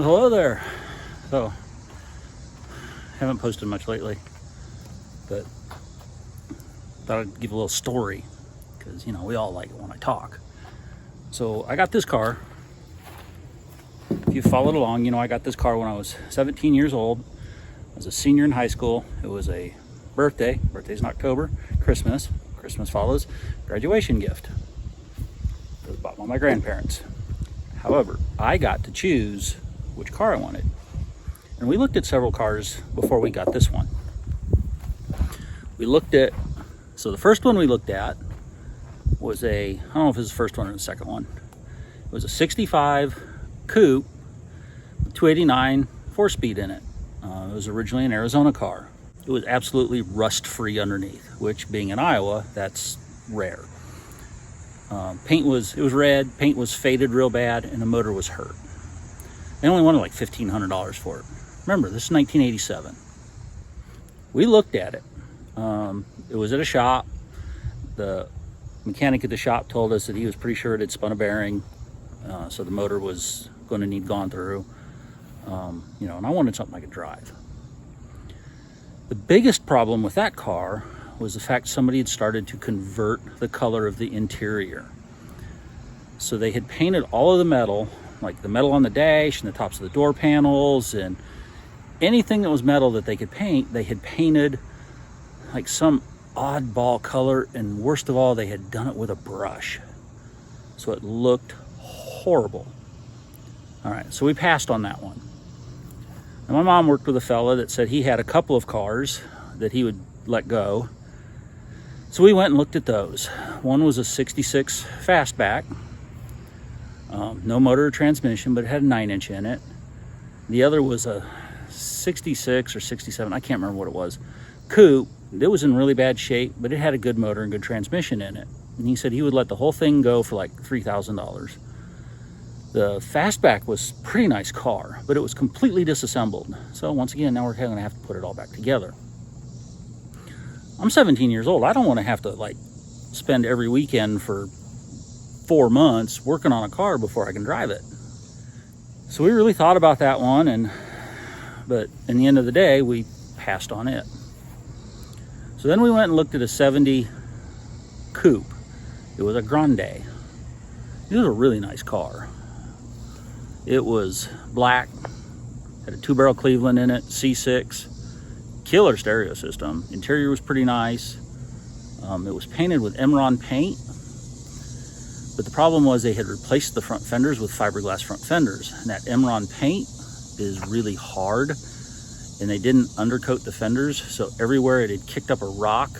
Well, hello there. So, haven't posted much lately, but thought I'd give a little story because, you know, we all like it when I talk. So, I got this car. If you followed along, you know, I got this car when I was 17 years old. I was a senior in high school. It was a birthday. Birthday's in October. Christmas follows. Graduation gift. It was bought by my grandparents. However, I got to choose which car I wanted. And we looked at several cars before we got this one. So the first one we looked at was I don't know if it was the first one or the second one. It was a 65 coupe with 289 4-speed in it. It was originally an Arizona car. It was absolutely rust-free underneath, which being in Iowa, that's rare. It was red, paint was faded real bad, and the motor was hurt. They only wanted like $1,500 for it. Remember, this is 1987. We looked at it. It was at a shop. The mechanic at the shop told us that he was pretty sure it had spun a bearing, so the motor was going to need gone through. And I wanted something I could drive. The biggest problem with that car was the fact somebody had started to convert the color of the interior. So they had painted all of the metal, like the metal on the dash and the tops of the door panels and anything that was metal that they could paint, they had painted like some oddball color, and worst of all, they had done it with a brush. So it looked horrible. All right, so we passed on that one. And my mom worked with a fella that said he had a couple of cars that he would let go. So we went and looked at those. One was a 66 fastback, no motor or transmission, but it had a 9-inch in it. The other was a 66 or 67, I can't remember what it was, coupe. It was in really bad shape, but it had a good motor and good transmission in it. And he said he would let the whole thing go for like $3,000. The fastback was a pretty nice car, but it was completely disassembled. So once again, now we're going to have to put it all back together. I'm 17 years old. I don't want to have to like spend every weekend for 4 months working on a car before I can drive it. So we really thought about that one, but in the end of the day, we passed on it. So then we went and looked at a 70 coupe. It was a Grande. It was a really nice car. It was black, had a 2-barrel Cleveland in it, C6, killer stereo system. Interior was pretty nice. It was painted with Emron paint, but the problem was they had replaced the front fenders with fiberglass front fenders. And that Emron paint is really hard, and they didn't undercoat the fenders, so everywhere it had kicked up a rock,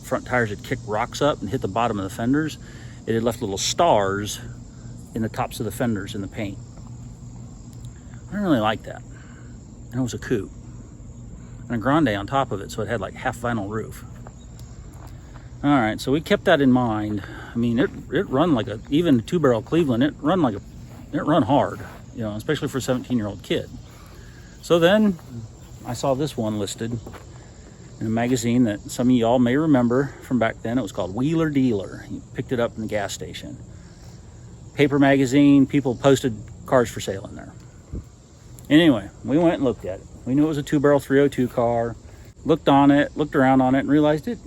front tires had kicked rocks up and hit the bottom of the fenders, it had left little stars in the tops of the fenders in the paint. I didn't really like that. And it was a coupe. And a Grande on top of it, so it had like half vinyl roof. All right, so we kept that in mind. I mean, it run like even a 2-barrel Cleveland, it run hard, especially for a 17-year-old kid. So then I saw this one listed in a magazine that some of y'all may remember from back then. It was called Wheeler Dealer. You picked it up in the gas station. Paper magazine, people posted cars for sale in there. Anyway, we went and looked at it. We knew it was a 2-barrel 302 car. Looked around on it, and realized it,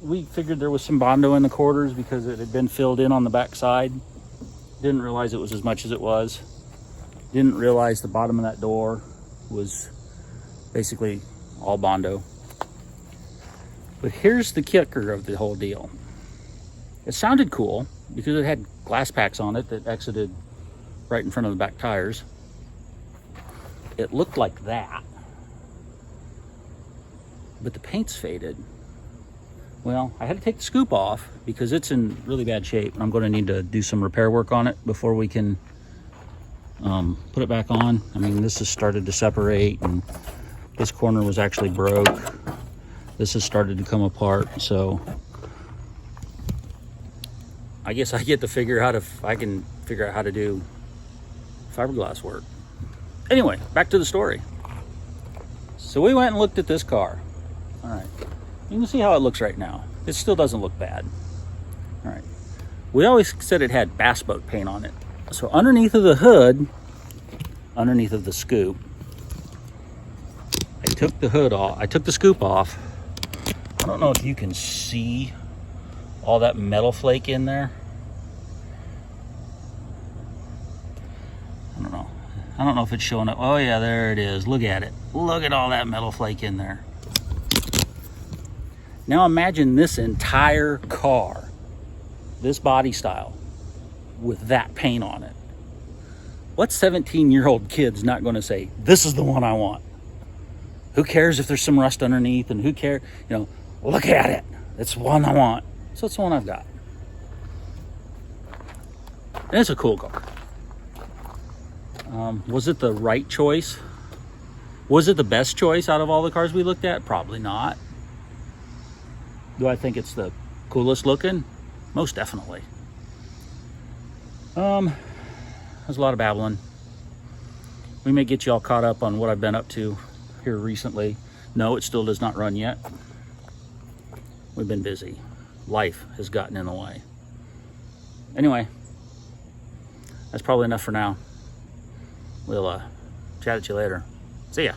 we figured there was some Bondo in the quarters because it had been filled in on the back side. Didn't realize it was as much as it was. Didn't realize the bottom of that door was basically all Bondo. But here's the kicker of the whole deal. It sounded cool because it had glass packs on it that exited right in front of the back tires. It looked like that, but the paint's faded. Well, I had to take the scoop off because it's in really bad shape, and I'm going to need to do some repair work on it before we can put it back on. I mean, this has started to separate, and this corner was actually broke. This has started to come apart, so I guess I get to figure out if I can figure out how to do fiberglass work. Anyway, back to the story. So we went and looked at this car. All right, you can see how it looks right now. It still doesn't look bad. All right, we always said it had bass boat paint on it. So underneath of the hood, underneath of the scoop. I took the hood off. I took the scoop off. I don't know if you can see all that metal flake in there. I don't know if it's showing up. Oh yeah, there it is. Look at it. Look at all that metal flake in there. Now imagine this entire car, this body style, with that paint on it. What 17-year-old kid's not going to say, this is the one I want? Who cares if there's some rust underneath, and who cares, you know, look at it. It's the one I want. So it's the one I've got. And it's a cool car. Was it the right choice? Was it the best choice out of all the cars we looked at? Probably not. Do I think it's the coolest looking? Most definitely. There's a lot of babbling. We may get you all caught up on what I've been up to here recently. No, it still does not run yet. We've been busy. Life has gotten in the way. Anyway, that's probably enough for now. We'll chat at you later. See ya.